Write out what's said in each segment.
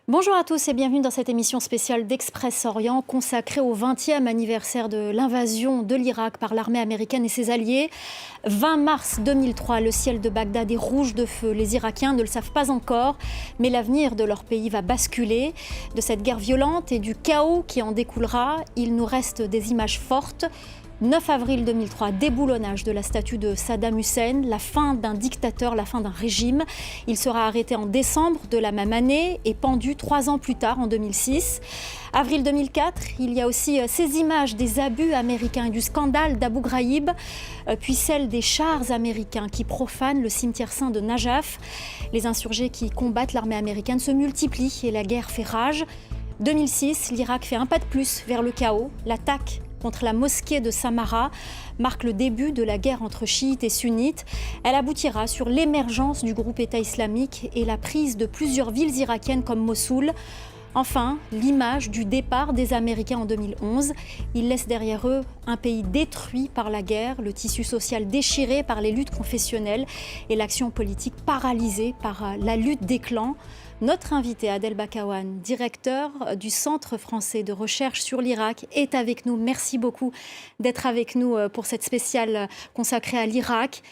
Bonjour à tous et bienvenue dans cette émission spéciale d'Express Orient consacrée au 20e anniversaire de l'invasion de l'Irak par l'armée américaine et ses alliés. 20 mars 2003, le ciel de Bagdad est rouge de feu. Les Irakiens ne le savent pas encore, mais l'avenir de leur pays va basculer. De cette guerre violente et du chaos qui en découlera, il nous reste des images fortes. 9 avril 2003, déboulonnage de la statue de Saddam Hussein, la fin d'un dictateur, la fin d'un régime. Il sera arrêté en décembre de la même année et pendu 3 ans plus tard, en 2006. Avril 2004, il y a aussi ces images des abus américains et du scandale d'Abu Ghraib, puis celle des chars américains qui profanent le cimetière saint de Najaf. Les insurgés qui combattent l'armée américaine se multiplient et la guerre fait rage. 2006, l'Irak fait un pas de plus vers le chaos. L'attaque contre la mosquée de Samarra marque le début de la guerre entre chiites et sunnites. Elle aboutira sur l'émergence du groupe État islamique et la prise de plusieurs villes irakiennes comme Mossoul. Enfin, l'image du départ des Américains en 2011. Ils laissent derrière eux un pays détruit par la guerre, le tissu social déchiré par les luttes confessionnelles et l'action politique paralysée par la lutte des clans. Notre invité Adel Bakawan, directeur du Centre français de recherche sur l'Irak, est avec nous. Merci beaucoup d'être avec nous pour cette spéciale consacrée à l'Irak.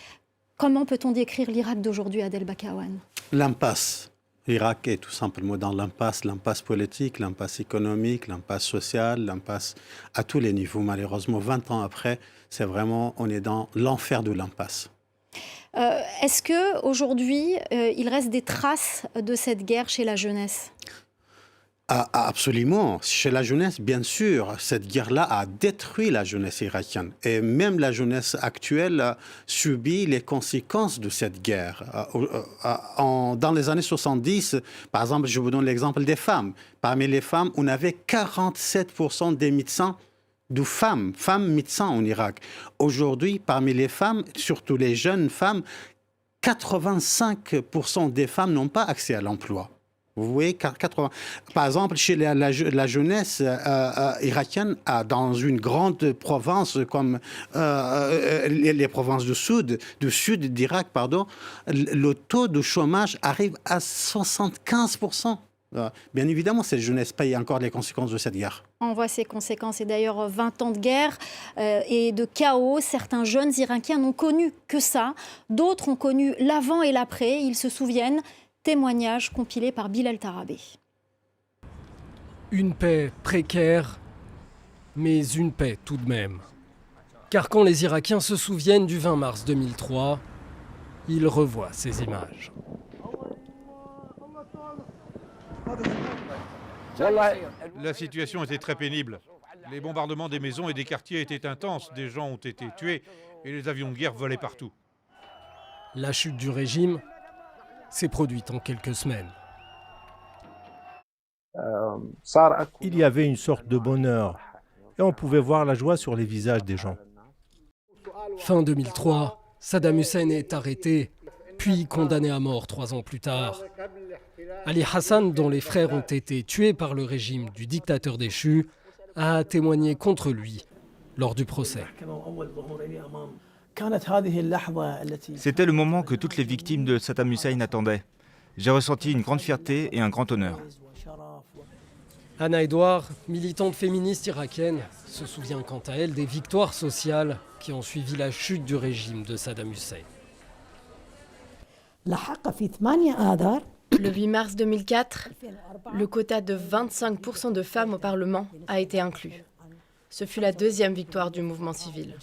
Comment peut-on décrire l'Irak d'aujourd'hui, Adel Bakawan ? L'impasse. L'Irak est tout simplement dans l'impasse politique, l'impasse économique, l'impasse sociale, l'impasse à tous les niveaux. Malheureusement, 20 ans après, c'est vraiment, on est dans l'enfer de l'impasse. Est-ce qu'aujourd'hui, il reste des traces de cette guerre chez la jeunesse ? Absolument. Chez la jeunesse, bien sûr, cette guerre-là a détruit la jeunesse irakienne. Et même la jeunesse actuelle subit les conséquences de cette guerre. Dans les années 70, par exemple, je vous donne l'exemple des femmes. Parmi les femmes, on avait 47% des médecins de femmes médecins en Irak. Aujourd'hui, parmi les femmes, surtout les jeunes femmes, 85% des femmes n'ont pas accès à l'emploi. Vous voyez, 80. Par exemple, chez la jeunesse irakienne, dans une grande province comme les provinces du sud d'Irak, le taux de chômage arrive à 75%. Bien évidemment, cette jeunesse paye encore les conséquences de cette guerre. On voit ces conséquences et d'ailleurs 20 ans de guerre et de chaos. Certains jeunes Irakiens n'ont connu que ça. D'autres ont connu l'avant et l'après. Ils se souviennent. Témoignage compilé par Bilal Tarabé. Une paix précaire, mais une paix tout de même. Car quand les Irakiens se souviennent du 20 mars 2003, ils revoient ces images. La situation était très pénible. Les bombardements des maisons et des quartiers étaient intenses. Des gens ont été tués et les avions de guerre volaient partout. La chute du régime s'est produite en quelques semaines. Il y avait une sorte de bonheur et on pouvait voir la joie sur les visages des gens. Fin 2003, Saddam Hussein est arrêté, puis condamné à mort 3 ans plus tard. Ali Hassan, dont les frères ont été tués par le régime du dictateur déchu, a témoigné contre lui lors du procès. C'était le moment que toutes les victimes de Saddam Hussein attendaient. J'ai ressenti une grande fierté et un grand honneur. Anna Edouard, militante féministe irakienne, se souvient quant à elle des victoires sociales qui ont suivi la chute du régime de Saddam Hussein. Le 8 mars 2004, le quota de 25% de femmes au Parlement a été inclus. Ce fut la deuxième victoire du mouvement civil.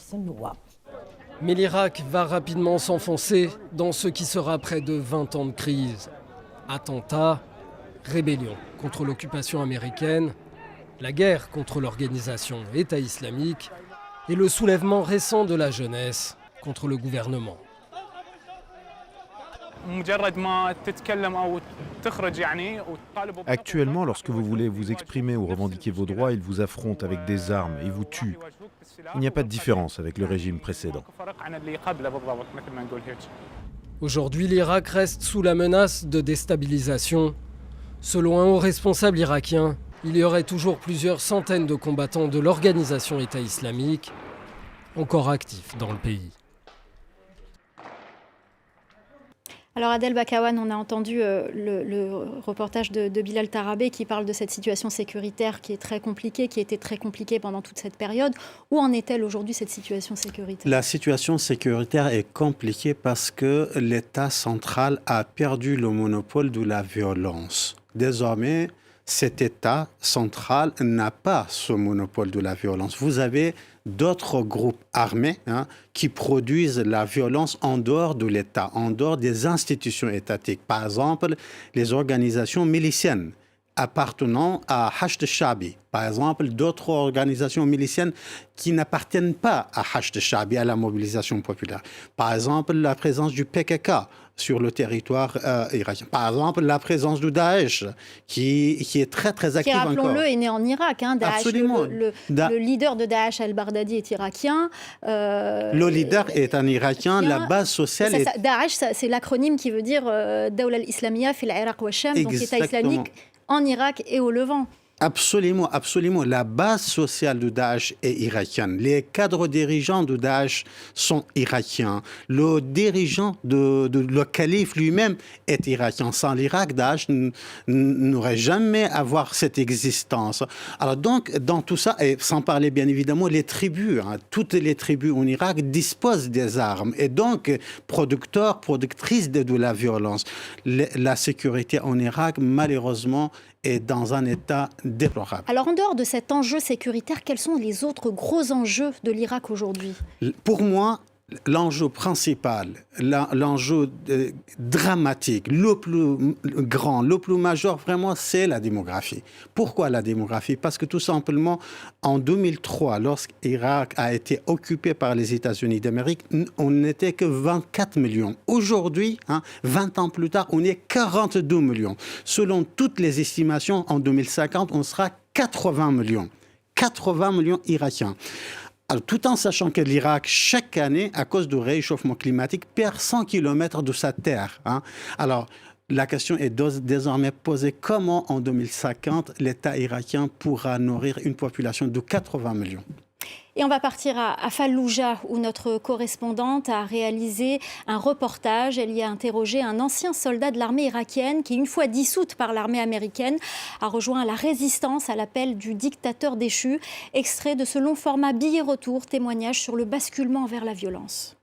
Mais l'Irak va rapidement s'enfoncer dans ce qui sera près de 20 ans de crise. Attentats, rébellion contre l'occupation américaine, la guerre contre l'organisation État islamique et le soulèvement récent de la jeunesse contre le gouvernement. Actuellement, lorsque vous voulez vous exprimer ou revendiquer vos droits, ils vous affrontent avec des armes et vous tuent. Il n'y a pas de différence avec le régime précédent. Aujourd'hui, l'Irak reste sous la menace de déstabilisation. Selon un haut responsable irakien, il y aurait toujours plusieurs centaines de combattants de l'organisation État islamique encore actifs dans le pays. Alors Adel Bakawan, on a entendu le reportage de Bilal Tarabé qui parle de cette situation sécuritaire qui est très compliquée, qui était très compliquée pendant toute cette période. Où en est-elle aujourd'hui cette situation sécuritaire? La situation sécuritaire est compliquée parce que l'État central a perdu le monopole de la violence. Désormais, cet État central n'a pas ce monopole de la violence. Vous avez d'autres groupes armés qui produisent la violence en dehors de l'État, en dehors des institutions étatiques. Par exemple, les organisations miliciennes appartenant à Hashd Shabi. Par exemple, d'autres organisations miliciennes qui n'appartiennent pas à Hashd Shabi, à la mobilisation populaire. Par exemple, la présence du PKK sur le territoire irakien. Par exemple, la présence du Daesh, qui est très, très active encore. Qui, rappelons-le, est né en Irak. Daesh, absolument. Le leader de Daesh, al-Baghdadi, est irakien. Le leader est un Irakien. La base sociale est... Daesh, c'est l'acronyme qui veut dire Dawla al-Islamiyya fil Iraq wa Sham, donc État islamique en Irak et au Levant. Absolument, absolument. La base sociale de Daesh est irakienne. Les cadres dirigeants de Daesh sont irakiens. Le dirigeant le calife lui-même est irakien. Sans l'Irak, Daesh n'aurait jamais avoir cette existence. Alors donc, dans tout ça, et sans parler bien évidemment, les tribus, toutes les tribus en Irak disposent des armes et donc productrices de la violence. La sécurité en Irak, malheureusement, est dans un état déplorable. Alors, en dehors de cet enjeu sécuritaire, quels sont les autres gros enjeux de l'Irak aujourd'hui? Pour moi, l'enjeu principal, l'enjeu dramatique, le plus grand, le plus majeur, vraiment, c'est la démographie. Pourquoi la démographie? Parce que tout simplement, en 2003, lorsqu'Irak a été occupé par les États-Unis d'Amérique, on n'était que 24 millions. Aujourd'hui, 20 ans plus tard, on est 42 millions. Selon toutes les estimations, en 2050, on sera 80 millions. 80 millions Irakiens. Alors, tout en sachant que l'Irak, chaque année, à cause du réchauffement climatique, perd 100 km de sa terre. Alors, la question est désormais posée, comment en 2050 l'État irakien pourra nourrir une population de 80 millions? Et on va partir à Falloujah, où notre correspondante a réalisé un reportage. Elle y a interrogé un ancien soldat de l'armée irakienne qui, une fois dissoute par l'armée américaine, a rejoint la résistance à l'appel du dictateur déchu. Extrait de ce long format billet-retour, témoignage sur le basculement vers la violence.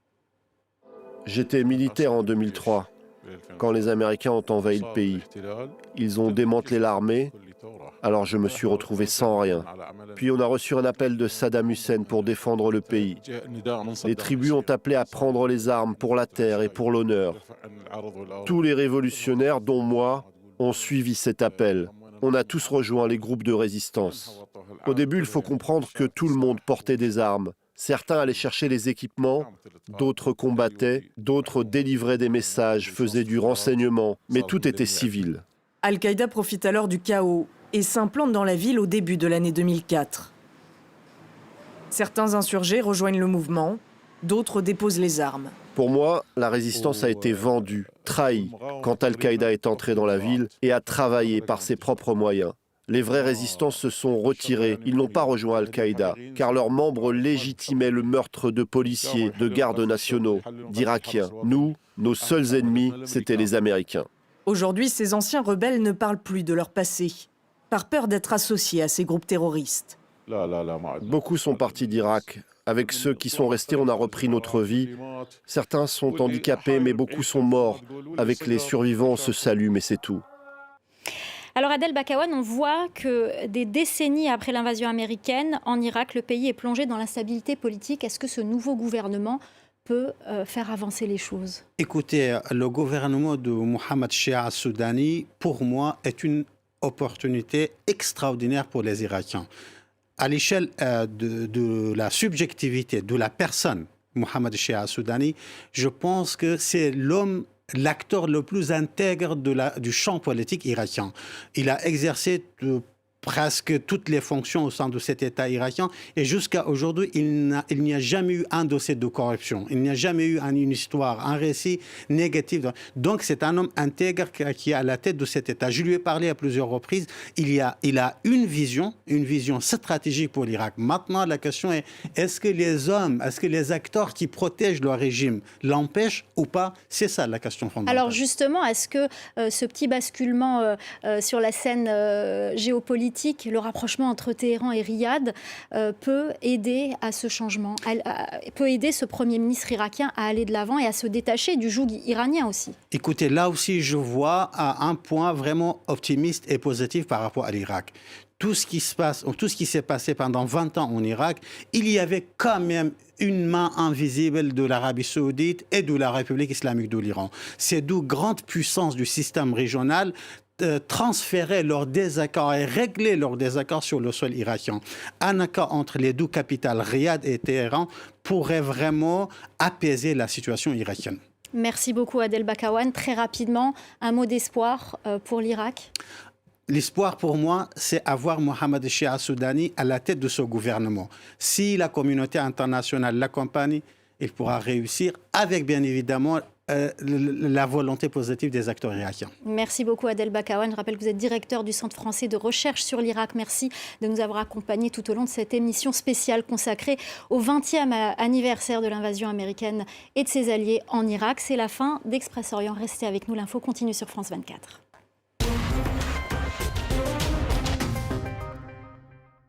J'étais militaire en 2003, quand les Américains ont envahi le pays. Ils ont démantelé l'armée. Alors je me suis retrouvé sans rien. Puis on a reçu un appel de Saddam Hussein pour défendre le pays. Les tribus ont appelé à prendre les armes pour la terre et pour l'honneur. Tous les révolutionnaires, dont moi, ont suivi cet appel. On a tous rejoint les groupes de résistance. Au début, il faut comprendre que tout le monde portait des armes. Certains allaient chercher les équipements, d'autres combattaient, d'autres délivraient des messages, faisaient du renseignement, mais tout était civil. Al-Qaïda profite alors du chaos et s'implante dans la ville au début de l'année 2004. Certains insurgés rejoignent le mouvement, d'autres déposent les armes. Pour moi, la résistance a été vendue, trahie, quand Al-Qaïda est entré dans la ville et a travaillé par ses propres moyens. Les vrais résistants se sont retirés, ils n'ont pas rejoint Al-Qaïda, car leurs membres légitimaient le meurtre de policiers, de gardes nationaux, d'Irakiens. Nous, nos seuls ennemis, c'étaient les Américains. Aujourd'hui, ces anciens rebelles ne parlent plus de leur passé, par peur d'être associés à ces groupes terroristes. Beaucoup sont partis d'Irak. Avec ceux qui sont restés, on a repris notre vie. Certains sont handicapés, mais beaucoup sont morts. Avec les survivants, on se salue, mais c'est tout. Alors Adel Bakawan, on voit que des décennies après l'invasion américaine, en Irak, le pays est plongé dans l'instabilité politique. Est-ce que ce nouveau gouvernement peut faire avancer les choses? Écoutez, le gouvernement de Mohamed Shia Soudani, pour moi, est une opportunité extraordinaire pour les Irakiens. À l'échelle de la subjectivité de la personne, Mohamed Shia Soudani, je pense que c'est l'acteur le plus intègre du champ politique irakien. Il a exercé presque toutes les fonctions au sein de cet État irakien. Et jusqu'à aujourd'hui, il n'y a jamais eu un dossier de corruption. Il n'y a jamais eu une histoire, un récit négatif. Donc, c'est un homme intègre qui est à la tête de cet État. Je lui ai parlé à plusieurs reprises. Il a une vision stratégique pour l'Irak. Maintenant, la question est, est-ce que les acteurs qui protègent le régime l'empêchent ou pas? C'est ça la question fondamentale. Alors justement, est-ce que ce petit basculement sur la scène géopolitique, le rapprochement entre Téhéran et Riyad, peut aider à ce changement, peut aider ce Premier ministre irakien à aller de l'avant et à se détacher du joug iranien aussi? Écoutez, là aussi, je vois un point vraiment optimiste et positif par rapport à l'Irak. Tout ce qui s'est passé pendant 20 ans en Irak, il y avait quand même une main invisible de l'Arabie saoudite et de la République islamique de l'Iran. Ces deux grandes puissances du système régional transférer leurs désaccords et régler leurs désaccords sur le sol irakien. Un accord entre les deux capitales, Riyad et Téhéran, pourrait vraiment apaiser la situation irakienne. Merci beaucoup Adel Bakawan. Très rapidement, un mot d'espoir pour l'Irak? L'espoir pour moi, c'est avoir Mohamed Shia Soudani à la tête de ce gouvernement. Si la communauté internationale l'accompagne, il pourra réussir avec bien évidemment la volonté positive des acteurs irakiens. Merci beaucoup Adel Bakawan. Je rappelle que vous êtes directeur du Centre français de recherche sur l'Irak. Merci de nous avoir accompagnés tout au long de cette émission spéciale consacrée au 20e anniversaire de l'invasion américaine et de ses alliés en Irak. C'est la fin d'Express Orient. Restez avec nous, l'info continue sur France 24.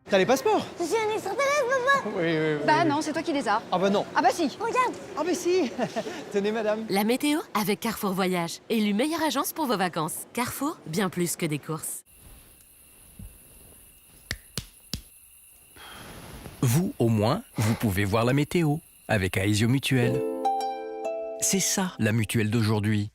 T'as les passeports? Je suis un extraterrestre, papa. Oui. Bah non, c'est toi qui les as. Ah bah non. Ah bah si. Regarde. Ah bah si. Tenez, madame. La météo avec Carrefour Voyage. Élu meilleure agence pour vos vacances. Carrefour, bien plus que des courses. Vous, au moins, vous pouvez voir la météo avec Aesio Mutuelle. C'est ça, la mutuelle d'aujourd'hui.